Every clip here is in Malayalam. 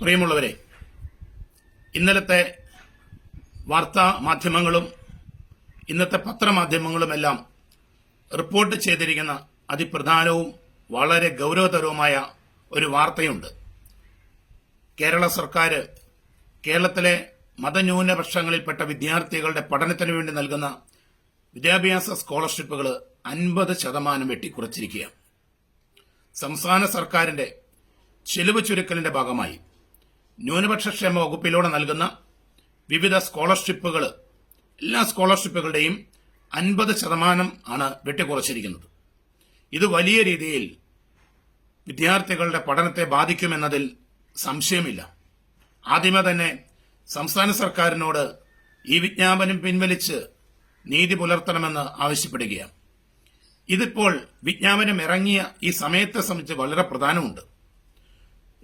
പ്രിയമുള്ളവരെ, ഇന്നലത്തെ വാർത്താ മാധ്യമങ്ങളും ഇന്നത്തെ പത്രമാധ്യമങ്ങളുമെല്ലാം റിപ്പോർട്ട് ചെയ്തിരിക്കുന്ന അതിപ്രധാനവും വളരെ ഗൗരവതരവുമായ ഒരു വാർത്തയുണ്ട്. കേരള സർക്കാർ കേരളത്തിലെ മതന്യൂനപക്ഷങ്ങളിൽപ്പെട്ട വിദ്യാർത്ഥികളുടെ പഠനത്തിന് വേണ്ടി നൽകുന്ന വിദ്യാഭ്യാസ സ്കോളർഷിപ്പുകൾ 50% വെട്ടിക്കുറച്ചിരിക്കുകയാണ്. സംസ്ഥാന സർക്കാരിന്റെ ചെലവ് ചുരുക്കലിന്റെ ഭാഗമായി ന്യൂനപക്ഷ ക്ഷേമ വകുപ്പിലൂടെ നൽകുന്ന വിവിധ സ്കോളർഷിപ്പുകൾ, എല്ലാ സ്കോളർഷിപ്പുകളുടെയും 50% ആണ് വെട്ടിക്കുറച്ചിരിക്കുന്നത്. ഇത് വലിയ രീതിയിൽ വിദ്യാർത്ഥികളുടെ പഠനത്തെ ബാധിക്കുമെന്നതിൽ സംശയമില്ല. ആദ്യമേ തന്നെ സംസ്ഥാന സർക്കാരിനോട് ഈ വിജ്ഞാപനം പിൻവലിച്ച് നീതി പുലർത്തണമെന്ന് ആവശ്യപ്പെടുകയാണ്. ഇതിപ്പോൾ വിജ്ഞാപനം ഇറങ്ങിയ ഈ സമയത്തെ സംബന്ധിച്ച് വളരെ പ്രധാനമുണ്ട്.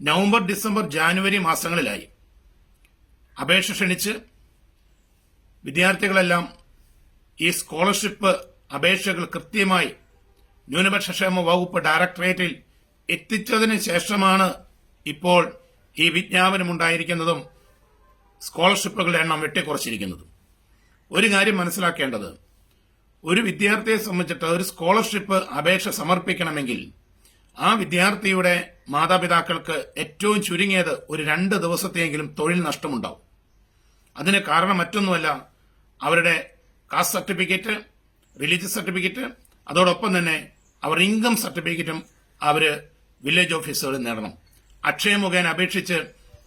നവംബർ, ഡിസംബർ, ജാനുവരി മാസങ്ങളിലായി അപേക്ഷ ക്ഷണിച്ച് വിദ്യാർത്ഥികളെല്ലാം ഈ സ്കോളർഷിപ്പ് അപേക്ഷകൾ കൃത്യമായി ന്യൂനപക്ഷ ക്ഷേമ വകുപ്പ് ഡയറക്ടറേറ്റിൽ എത്തിച്ചതിന് ശേഷമാണ് ഇപ്പോൾ ഈ വിജ്ഞാപനമുണ്ടായിരിക്കുന്നതും സ്കോളർഷിപ്പുകളുടെ എണ്ണം വെട്ടിക്കുറച്ചിരിക്കുന്നതും. ഒരു കാര്യം മനസ്സിലാക്കേണ്ടത്, ഒരു വിദ്യാർത്ഥിയെ സംബന്ധിച്ചിട്ട് ഒരു സ്കോളർഷിപ്പ് അപേക്ഷ സമർപ്പിക്കണമെങ്കിൽ ആ വിദ്യാർത്ഥിയുടെ മാതാപിതാക്കൾക്ക് ഏറ്റവും ചുരുങ്ങിയത് ഒരു 2 ദിവസത്തെയെങ്കിലും തൊഴിൽ നഷ്ടമുണ്ടാവും. അതിന് കാരണം മറ്റൊന്നുമല്ല, അവരുടെ കാസ്റ്റ് സർട്ടിഫിക്കറ്റ്, റിലീജിയസ് സർട്ടിഫിക്കറ്റ്, അതോടൊപ്പം തന്നെ അവർ ഇൻകം സർട്ടിഫിക്കറ്റും അവര് വില്ലേജ് ഓഫീസുകളിൽ നേടണം. അക്ഷയ മുഖേന അപേക്ഷിച്ച്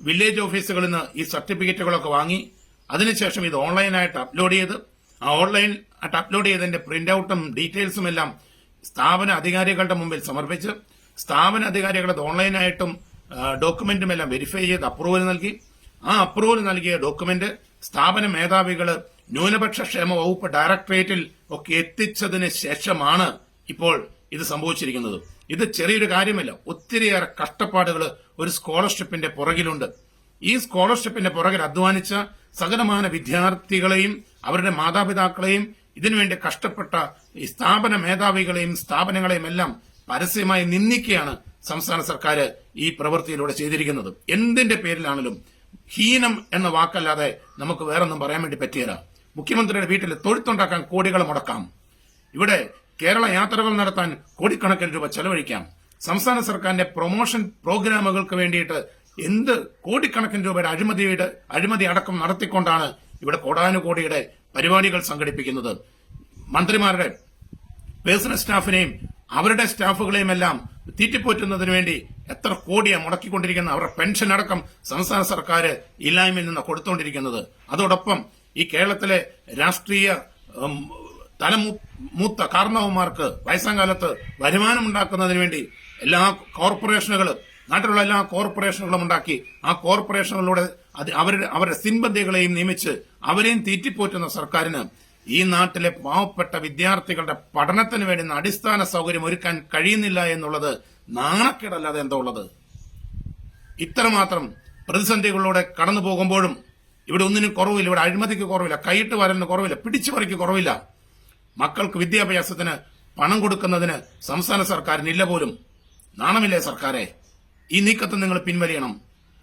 വില്ലേജ് ഓഫീസുകളിൽ നിന്ന് ഈ സർട്ടിഫിക്കറ്റുകളൊക്കെ വാങ്ങി അതിനുശേഷം ഇത് ഓൺലൈനായിട്ട് അപ്ലോഡ് ചെയ്ത് ആ ഓൺലൈനായിട്ട് അപ്ലോഡ് ചെയ്തതിന്റെ പ്രിന്റ് ഔട്ടും ഡീറ്റെയിൽസും എല്ലാം സ്ഥാപന അധികാരികളുടെ മുമ്പിൽ സമർപ്പിച്ച് സ്ഥാപന അധികാരികളത് ഓൺലൈനായിട്ടും ഡോക്യുമെന്റും എല്ലാം വെരിഫൈ ചെയ്ത് അപ്രൂവൽ നൽകി. ആ അപ്രൂവൽ നൽകിയ ഡോക്യുമെന്റ് സ്ഥാപന മേധാവികൾ ന്യൂനപക്ഷ ക്ഷേമ വകുപ്പ് ഡയറക്ടറേറ്റിൽ ഒക്കെ എത്തിച്ചതിന് ശേഷമാണ് ഇപ്പോൾ ഇത് സംഭവിച്ചിരിക്കുന്നത്. ഇത് ചെറിയൊരു കാര്യമല്ല. ഒത്തിരിയേറെ കഷ്ടപ്പാടുകൾ ഒരു സ്കോളർഷിപ്പിന്റെ പുറകിലുണ്ട്. ഈ സ്കോളർഷിപ്പിന്റെ പുറകിൽ അധ്വാനിച്ച സകലമാന വിദ്യാർത്ഥികളെയും അവരുടെ മാതാപിതാക്കളെയും ഇതിനുവേണ്ടി കഷ്ടപ്പെട്ട ഈ സ്ഥാപന മേധാവികളെയും സ്ഥാപനങ്ങളെയും എല്ലാം പരസ്യമായി നിന്ദിക്കുകയാണ് സംസ്ഥാന സർക്കാർ ഈ പ്രവൃത്തിയിലൂടെ ചെയ്തിരിക്കുന്നത്. എന്തിന്റെ പേരിലാണെങ്കിലും ഹീനം എന്ന വാക്കല്ലാതെ നമുക്ക് വേറൊന്നും പറയാൻ വേണ്ടി പറ്റിയല്ല. മുഖ്യമന്ത്രിയുടെ വീട്ടിൽ തൊഴുത്തുണ്ടാക്കാൻ കോടികൾ മുടക്കാം. ഇവിടെ കേരള യാത്രകൾ നടത്താൻ കോടിക്കണക്കിന് രൂപ ചെലവഴിക്കാം. സംസ്ഥാന സർക്കാരിന്റെ പ്രൊമോഷൻ പ്രോഗ്രാമുകൾക്ക് വേണ്ടിയിട്ട് എന്ത് കോടിക്കണക്കിന് രൂപയുടെ അഴിമതി അടക്കം നടത്തിക്കൊണ്ടാണ് ഇവിടെ കോടാനുകോടിയുടെ പരിപാടികൾ സംഘടിപ്പിക്കുന്നത്. മന്ത്രിമാരുടെ പേഴ്സണൽ സ്റ്റാഫിനെയും അവരുടെ സ്റ്റാഫുകളെയും എല്ലാം തീറ്റിപ്പോറ്റുന്നതിന് വേണ്ടി എത്ര കോടിയാണ് മുടക്കിക്കൊണ്ടിരിക്കുന്നത്. അവരുടെ പെൻഷൻ അടക്കം സംസ്ഥാന സർക്കാർ ഇല്ലായ്മയിൽ നിന്ന് കൊടുത്തുകൊണ്ടിരിക്കുന്നത്. അതോടൊപ്പം ഈ കേരളത്തിലെ രാഷ്ട്രീയ തലമൂത്ത കാരണവന്മാർക്ക് വയസ്സാം കാലത്ത് വരുമാനമുണ്ടാക്കുന്നതിന് വേണ്ടി എല്ലാ കോർപ്പറേഷനുകളും, നാട്ടിലുള്ള എല്ലാ കോർപ്പറേഷനുകളും ഉണ്ടാക്കി ആ കോർപ്പറേഷനുകളിലൂടെ അവരുടെ സിൻബന്ധികളെയും നിയമിച്ച് അവരെയും തീറ്റിപ്പോറ്റുന്ന സർക്കാരിന് ഈ നാട്ടിലെ പാവപ്പെട്ട വിദ്യാർത്ഥികളുടെ പഠനത്തിന് വേണ്ടുന്ന അടിസ്ഥാന സൗകര്യം ഒരുക്കാൻ കഴിയുന്നില്ല എന്നുള്ളത് നാണക്കേടല്ലാതെ എന്താ ഉള്ളത്? ഇത്രമാത്രം പ്രതിസന്ധികളിലൂടെ കടന്നു പോകുമ്പോഴും ഇവിടെ ഒന്നിനും കുറവില്ല. ഇവിടെ അഴിമതിക്ക് കുറവില്ല, കൈയിട്ട് വരലിന് കുറവില്ല, പിടിച്ചുപറിക്ക് കുറവില്ല. മക്കൾക്ക് വിദ്യാഭ്യാസത്തിന് പണം കൊടുക്കുന്നതിന് സംസ്ഥാന സർക്കാരിനില്ല പോലും. നാണമില്ലേ സർക്കാരെ? ഈ നീക്കത്തെ നിങ്ങൾ പിൻവലിയണം.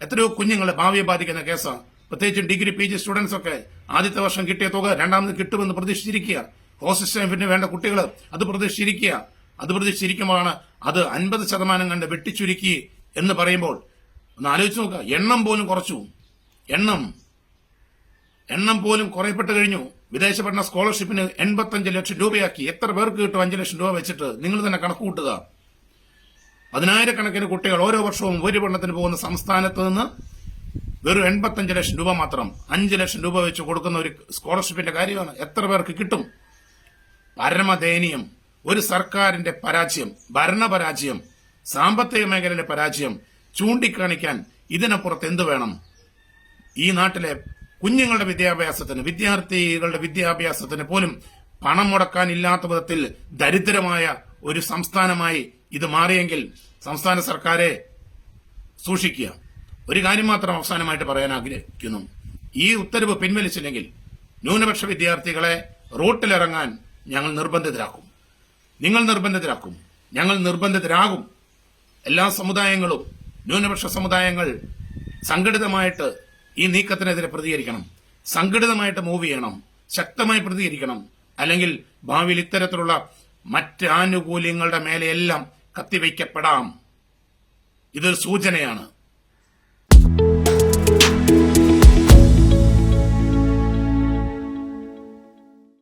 എത്രയോ കുഞ്ഞുങ്ങളെ ഭാവിയെ ബാധിക്കുന്ന കേസ്. പ്രത്യേകിച്ചും ഡിഗ്രി, PG സ്റ്റുഡൻസ് ഒക്കെ ആദ്യത്തെ വർഷം കിട്ടിയ തുക രണ്ടാമത് കിട്ടുമെന്ന് പ്രതീക്ഷിച്ചിരിക്കുക. ഹോസ്റ്റൽ സ്റ്റാഫിന് വേണ്ട കുട്ടികൾ അത് പ്രതീക്ഷിച്ചിരിക്കുമ്പോഴാണ് അത് 50% കണ്ട് വെട്ടിച്ചുരുക്കി എന്ന് പറയുമ്പോൾ ഒന്ന് ആലോചിച്ച് നോക്കുക. എണ്ണം പോലും കുറച്ചു. എണ്ണം പോലും കുറയപ്പെട്ട് കഴിഞ്ഞു. വിദേശ പഠന സ്കോളർഷിപ്പിന് 85 ലക്ഷം രൂപയാക്കി. എത്ര പേർക്ക് കിട്ടും 5 ലക്ഷം രൂപ വെച്ചിട്ട്? നിങ്ങൾ തന്നെ കണക്ക് കൂട്ടുക. 10,000 കണക്കിന് കുട്ടികൾ ഓരോ വർഷവും ഉപരിപഠനത്തിന് പോകുന്ന സംസ്ഥാനത്ത് നിന്ന് വെറും 85 ലക്ഷം രൂപ മാത്രം 5 ലക്ഷം രൂപ വെച്ച് കൊടുക്കുന്ന ഒരു സ്കോളർഷിപ്പിന്റെ കാര്യമാണ്. എത്ര പേർക്ക് കിട്ടും? പരമദയനീയം. ഒരു സർക്കാരിന്റെ പരാജയം, ഭരണപരാജയം, സാമ്പത്തിക മേഖലയിലെ പരാജയം ചൂണ്ടിക്കാണിക്കാൻ ഇതിനപ്പുറത്ത് എന്തു വേണം? ഈ നാട്ടിലെ കുഞ്ഞുങ്ങളുടെ വിദ്യാഭ്യാസത്തിന്, വിദ്യാർത്ഥികളുടെ വിദ്യാഭ്യാസത്തിന് പോലും പണം മുടക്കാനില്ലാത്ത വിധത്തിൽ ദരിദ്രമായ ഒരു സംസ്ഥാനമായി ഇത് മാറിയെങ്കിൽ സംസ്ഥാന സർക്കാരെ സൂക്ഷിക്കുക. ഒരു കാര്യം മാത്രം അവസാനമായിട്ട് പറയാൻ ആഗ്രഹിക്കുന്നു. ഈ ഉത്തരവ് പിൻവലിച്ചില്ലെങ്കിൽ ന്യൂനപക്ഷ വിദ്യാർത്ഥികളെ റോട്ടിലിറങ്ങാൻ ഞങ്ങൾ നിർബന്ധിതരാക്കും. നിങ്ങൾ നിർബന്ധിതരാക്കും, ഞങ്ങൾ നിർബന്ധിതരാകും. എല്ലാ സമുദായങ്ങളും, ന്യൂനപക്ഷ സമുദായങ്ങൾ സംഘടിതമായിട്ട് ഈ നീക്കത്തിനെതിരെ പ്രതികരിക്കണം, സംഘടിതമായിട്ട് മൂവ് ചെയ്യണം, ശക്തമായി പ്രതികരിക്കണം. അല്ലെങ്കിൽ ഭാവിയിൽ ഇത്തരത്തിലുള്ള മറ്റ് ആനുകൂല്യങ്ങളുടെ മേലെയെല്ലാം കത്തിവയ്ക്കപ്പെടാം. ഇതൊരു സൂചനയാണ്.